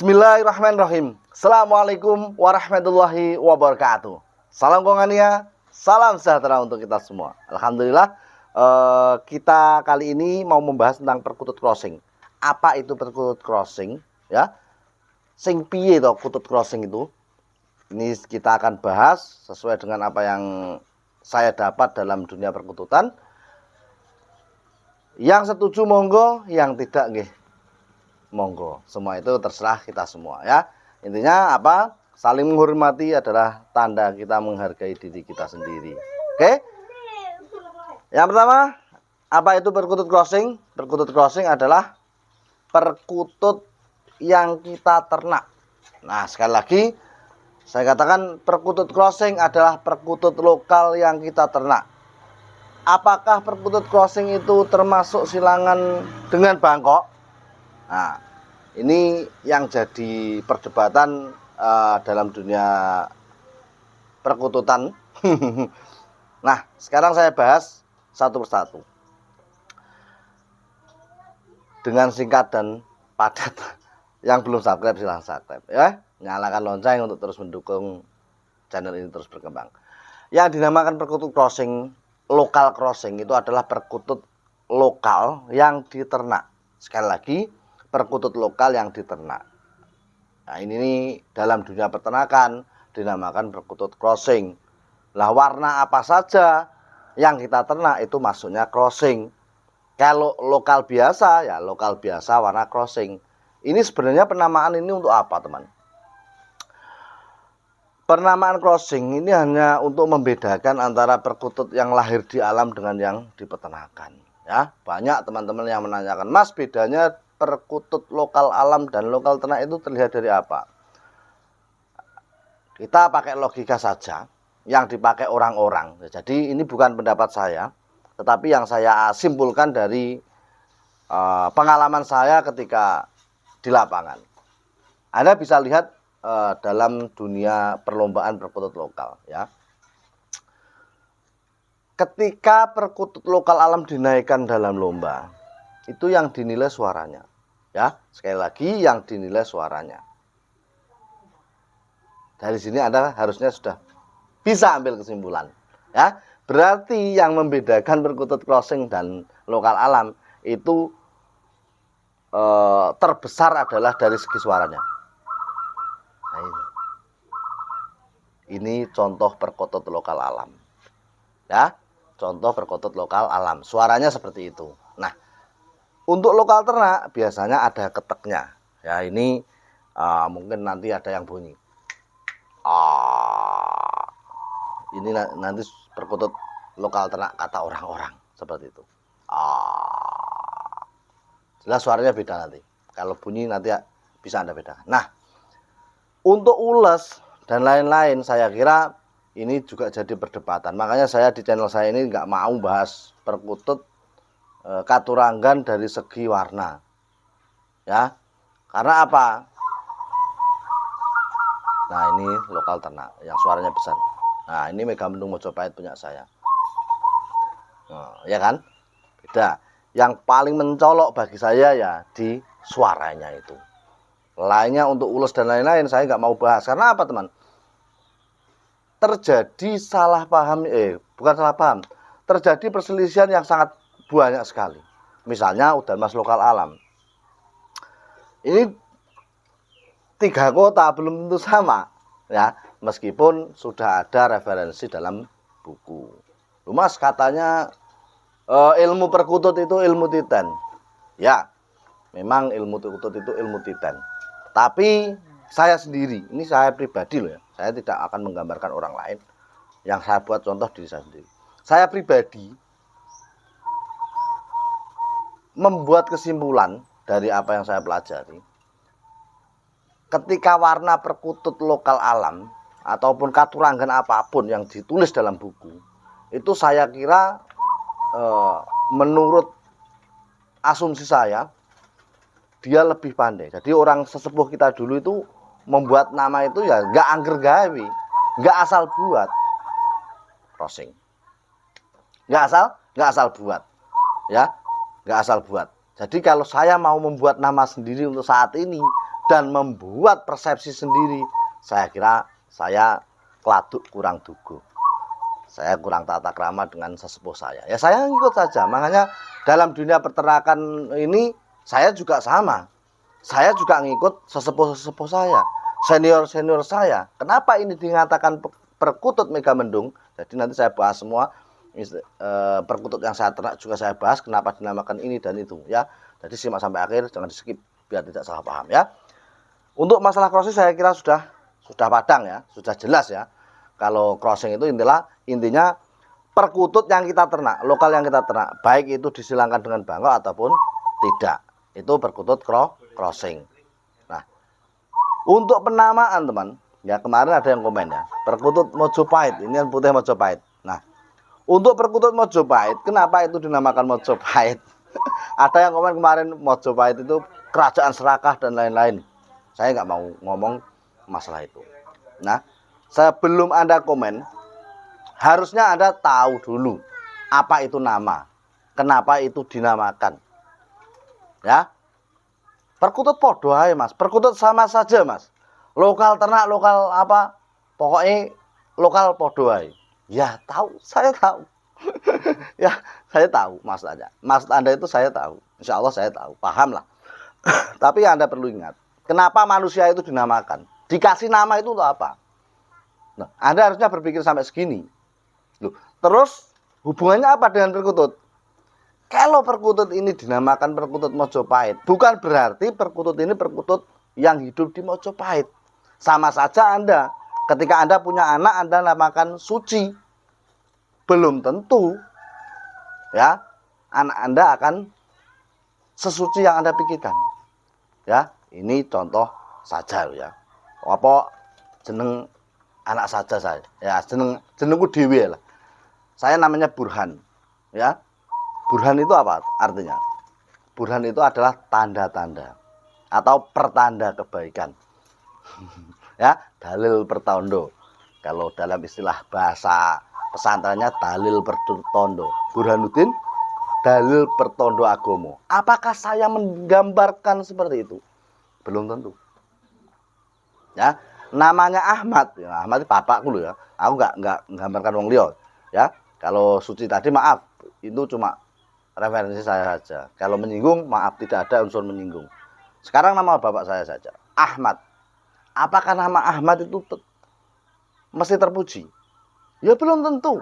Bismillahirrahmanirrahim. Assalamualaikum warahmatullahi wabarakatuh. Salam Kongania, salam sejahtera untuk kita semua. Alhamdulillah, kita kali ini mau membahas tentang perkutut crossing. Apa itu perkutut crossing? Ya, sing piye toh kutut crossing itu? Ini kita akan bahas sesuai dengan apa yang saya dapat dalam dunia perkututan. Yang setuju monggo, yang tidak nggih monggo. Semua itu terserah kita semua ya. Intinya apa? Saling menghormati adalah tanda kita menghargai diri kita sendiri. Oke? Yang pertama, apa itu perkutut crossing? Perkutut crossing adalah perkutut yang kita ternak. Nah, sekali lagi saya katakan perkutut crossing adalah perkutut lokal yang kita ternak. Apakah perkutut crossing itu termasuk silangan dengan Bangkok? Nah, ini yang jadi perdebatan dalam dunia perkututan. Nah, sekarang saya bahas satu persatu dengan singkat dan padat. Yang belum subscribe silahkan subscribe ya. Nyalakan lonceng untuk terus mendukung channel ini terus berkembang. Yang dinamakan perkutut crossing, lokal crossing itu adalah perkutut lokal yang diternak. Sekali lagi, perkutut lokal yang diternak. Nah, ini dalam dunia peternakan dinamakan perkutut crossing. Lah, warna apa saja yang kita ternak itu masuknya crossing. Kalau lokal biasa ya lokal biasa warna crossing. Ini sebenarnya penamaan ini untuk apa, teman? Penamaan crossing ini hanya untuk membedakan antara perkutut yang lahir di alam dengan yang di peternakan. Ya, banyak teman-teman yang menanyakan, Mas, bedanya perkutut lokal alam dan lokal ternak itu terlihat dari apa? Kita pakai logika saja yang dipakai orang-orang. Jadi ini bukan pendapat saya, tetapi yang saya simpulkan dari pengalaman saya ketika di lapangan. Anda bisa lihat dalam dunia perlombaan perkutut lokal ya. Ketika perkutut lokal alam dinaikkan dalam lomba, itu yang dinilai suaranya. Ya, sekali lagi yang dinilai suaranya. Dari sini Anda harusnya sudah bisa ambil kesimpulan. Ya, berarti yang membedakan perkutut crossing dan lokal alam itu terbesar adalah dari segi suaranya. Nah, ini contoh perkutut lokal alam. Ya, contoh perkutut lokal alam. Suaranya seperti itu. Nah, untuk lokal ternak biasanya ada keteknya. Ya, ini mungkin nanti ada yang bunyi. Ini nanti perkutut lokal ternak kata orang-orang seperti itu. Jelas suaranya beda nanti. Kalau bunyi nanti bisa Anda bedakan. Nah, untuk ules dan lain-lain saya kira ini juga jadi perdebatan. Makanya saya di channel saya ini nggak mau bahas perkutut Katurangan dari segi warna. Ya. Karena apa? Nah, ini lokal ternak yang suaranya besar. Nah, ini Megamendung Mojopahit punya saya. Nah, ya kan? Beda. Yang paling mencolok bagi saya ya di suaranya itu. Lainnya untuk ules dan lain-lain saya nggak mau bahas. Karena apa, teman? Terjadi salah paham, bukan salah paham. Terjadi perselisihan yang sangat banyak sekali. Misalnya udan mas lokal alam. Ini 3 kota belum tentu sama. Ya, meskipun sudah ada referensi dalam buku. Mas katanya ilmu perkutut itu ilmu titan. Ya, memang ilmu perkutut itu ilmu titan. Tapi saya sendiri, ini saya pribadi loh ya. Saya tidak akan menggambarkan orang lain. Yang saya buat contoh diri saya sendiri. Saya pribadi membuat kesimpulan dari apa yang saya pelajari. Ketika warna perkutut lokal alam ataupun katurangan apapun yang ditulis dalam buku, itu saya kira menurut asumsi saya dia lebih pandai. Jadi orang sesepuh kita dulu itu membuat nama itu ya nggak angger gawe, nggak asal buat crossing, nggak asal buat, ya, nggak asal buat. Jadi kalau saya mau membuat nama sendiri untuk saat ini dan membuat persepsi sendiri, saya kira saya keladuk kurang dugu. Saya kurang tata krama dengan sesepuh saya. Ya saya ngikut saja. Makanya dalam dunia peternakan ini saya juga sama. Saya juga ngikut sesepuh-sesepuh saya, senior-senior saya. Kenapa ini dikatakan perkutut Megamendung? Jadi nanti saya bahas semua. Perkutut yang saya ternak juga saya bahas kenapa dinamakan ini dan itu ya. Jadi simak sampai akhir, jangan di skip biar tidak salah paham ya. Untuk masalah crossing saya kira sudah padang ya, sudah jelas ya. Kalau crossing itu intinya perkutut yang kita ternak, lokal yang kita ternak, baik itu disilangkan dengan bangkok ataupun tidak, itu perkutut crossing. Nah, untuk penamaan teman, ya kemarin ada yang komen ya, perkutut Mojopahit, ini yang putih Mojopahit. Nah, untuk perkutut Mojopahit, kenapa itu dinamakan Mojopahit? Ada yang komen kemarin Mojopahit itu kerajaan serakah dan lain-lain. Saya nggak mau ngomong masalah itu. Nah, sebelum Anda komen, harusnya Anda tahu dulu apa itu nama, kenapa itu dinamakan. Ya, perkutut podo ae Mas, perkutut sama saja Mas. Lokal ternak, lokal apa, pokoknya lokal podo ae. Ya tahu, saya tahu. Ya, saya tahu maksud Anda itu saya tahu. Insya Allah saya tahu, paham lah. Tapi Anda perlu ingat, kenapa manusia itu dinamakan? Dikasih nama itu untuk apa? Nah, Anda harusnya berpikir sampai segini. Loh, terus hubungannya apa dengan perkutut? Kalau perkutut ini dinamakan perkutut Mojopahit, bukan berarti perkutut ini perkutut yang hidup di Mojopahit. Sama saja Anda, ketika Anda punya anak, Anda namakan Suci. Belum tentu ya anak Anda akan sesuci yang Anda pikirkan. Ya, ini contoh saja ya. Apa jeneng anak saja saya. Ya, jenengku dhewe lah. Saya namanya Burhan. Ya. Burhan itu apa artinya? Burhan itu adalah tanda-tanda atau pertanda kebaikan. Ya, dalil pertondo. Kalau dalam istilah bahasa pesantrennya dalil pertondo. Burhanuddin dalil pertondo agomo. Apakah saya menggambarkan seperti itu? Belum tentu. Ya, namanya Ahmad. Ya, Ahmad itu bapakku loh ya. Aku nggak menggambarkan wong liya. Ya, kalau Suci tadi maaf, itu cuma referensi saya saja. Kalau menyinggung, maaf tidak ada unsur menyinggung. Sekarang nama bapak saya saja, Ahmad. Apakah nama Ahmad itu mesti terpuji? Ya belum tentu.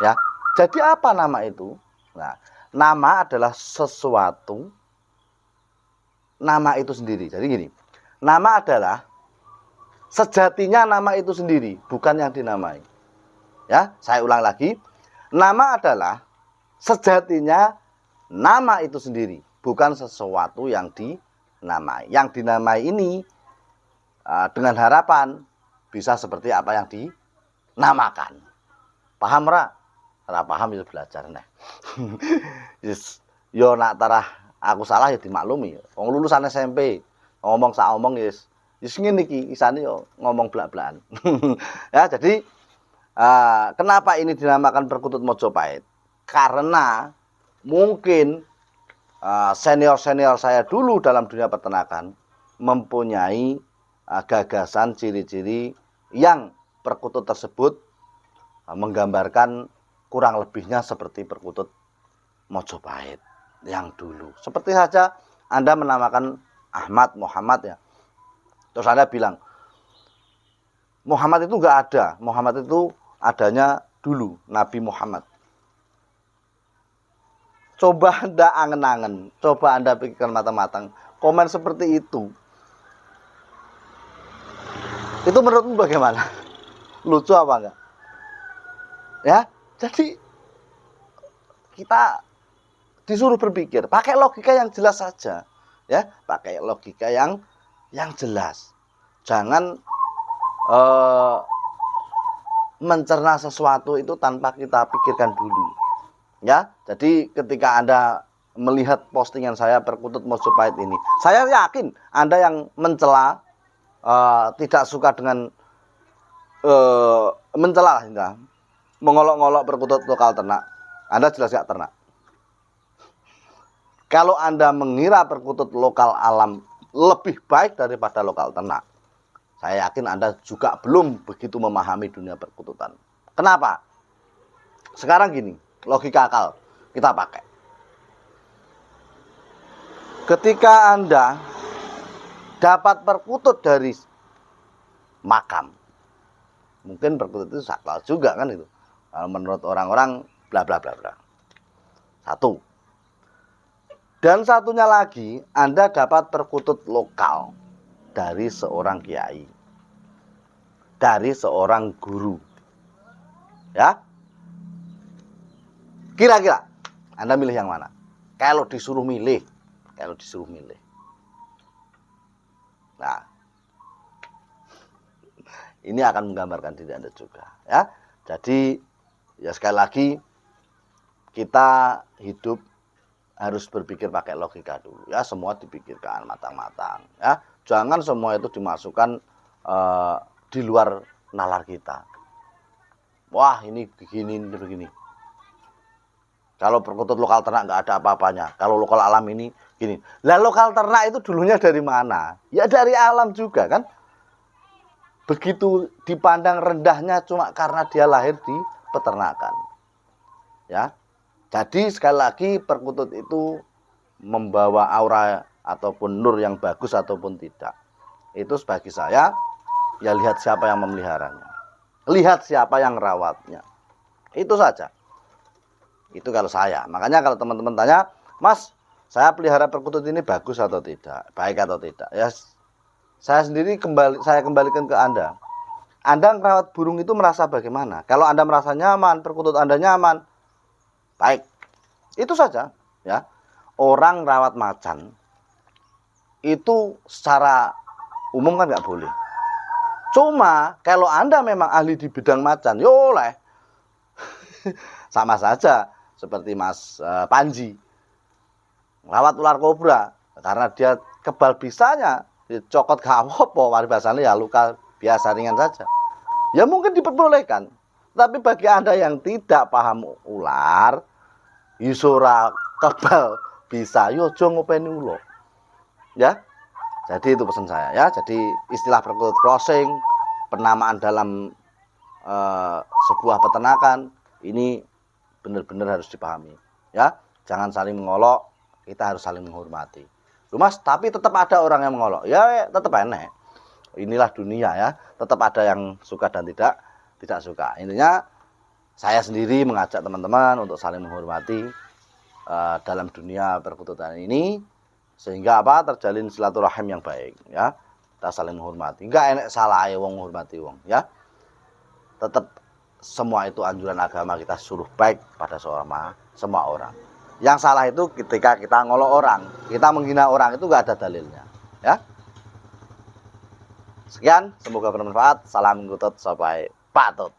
Ya, jadi apa nama itu? Nah, nama adalah sesuatu, nama itu sendiri. Jadi gini, nama adalah sejatinya nama itu sendiri, bukan yang dinamai. Ya, saya ulang lagi. Nama adalah sejatinya nama itu sendiri, bukan sesuatu yang dinamai. Yang dinamai ini dengan harapan bisa seperti apa yang dinamakan. Paham ra? Ora paham ya belajar neh. Yo nak tarah aku salah ya dimaklumi. Wong lulusan SMP ngomong sak omong yes ngene iki isane yo ngomong blak-blakan. Ya, jadi kenapa ini dinamakan perkutut Mojopahit? Karena mungkin senior-senior saya dulu dalam dunia peternakan mempunyai gagasan ciri-ciri yang perkutut tersebut menggambarkan kurang lebihnya seperti perkutut Mojopahit yang dulu. Seperti saja Anda menamakan Ahmad, Muhammad ya. Terus Anda bilang, Muhammad itu enggak ada. Muhammad itu adanya dulu, Nabi Muhammad. Coba Anda angen-angen, coba Anda pikirkan matang-matang. Komen seperti itu menurutmu bagaimana? Lucu apa enggak? Ya, jadi kita disuruh berpikir, pakai logika yang jelas saja. Ya, pakai logika yang jelas. Jangan mencerna sesuatu itu tanpa kita pikirkan dulu. Ya, jadi ketika Anda melihat postingan saya perkutut Mojopahit ini, saya yakin Anda yang mencela, tidak suka dengan mencela lah, mengolok-ngolok perkutut lokal ternak, Anda jelas gak ternak. Kalau Anda mengira perkutut lokal alam lebih baik daripada lokal ternak. Saya yakin Anda juga belum begitu memahami dunia perkututan. Kenapa? Sekarang gini, logika akal kita pakai. Ketika Anda dapat perkutut dari makam, mungkin perkutut itu sakral juga kan itu. Kalau menurut orang-orang bla bla bla bla. Satu. Dan satunya lagi, Anda dapat perkutut lokal dari seorang kiai, dari seorang guru. Ya. Kira-kira Anda milih yang mana? Kalau disuruh milih. Nah, ini akan menggambarkan diri Anda juga, ya. Jadi, ya sekali lagi kita hidup harus berpikir pakai logika dulu, ya. Semua dipikirkan matang-matang, ya. Jangan semua itu dimasukkan di luar nalar kita. Wah, ini begini. Kalau perkutut lokal ternak nggak ada apa-apanya. Kalau lokal alam ini gini. Lah lokal ternak itu dulunya dari mana? Ya dari alam juga kan. Begitu dipandang rendahnya cuma karena dia lahir di peternakan. Ya. Jadi sekali lagi perkutut itu membawa aura ataupun nur yang bagus ataupun tidak. Itu bagi saya, ya lihat siapa yang memeliharanya. Lihat siapa yang rawatnya. Itu saja. Itu kalau saya. Makanya kalau teman-teman tanya, Mas, saya pelihara perkutut ini bagus atau tidak, baik atau tidak, ya saya sendiri saya kembalikan ke Anda. Anda merawat burung itu merasa bagaimana? Kalau Anda merasa nyaman, perkutut Anda nyaman, baik. Itu saja, ya. Orang rawat macan itu secara umum kan nggak boleh. Cuma kalau Anda memang ahli di bidang macan, ya oleh. Sama saja seperti Mas Panji rawat ular kobra karena dia kebal bisanya dicokot gak apa-apa, bahasanya ya luka biasa ringan saja, ya mungkin diperbolehkan. Tapi bagi Anda yang tidak paham ular, yusura kebal bisa yo aja ngopeni ulo, ya. Jadi itu pesan saya, ya. Jadi istilah perkutut crossing, penamaan dalam sebuah peternakan ini benar-benar harus dipahami, ya. Jangan saling mengolok, kita harus saling menghormati. Loh Mas, tapi tetap ada orang yang mengolok. Ya tetap enak. Inilah dunia, ya. Tetap ada yang suka dan tidak suka. Intinya saya sendiri mengajak teman-teman untuk saling menghormati dalam dunia perkututan ini, sehingga terjalin silaturahim yang baik, ya. Kita saling menghormati. Enggak enak salah wong menghormati wong, ya. Tetap semua itu anjuran agama, kita suruh baik pada semua orang. Yang salah itu ketika kita ngolok orang, kita menghina orang, itu nggak ada dalilnya, ya. Sekian, semoga bermanfaat. Salam ngutut sampai patut.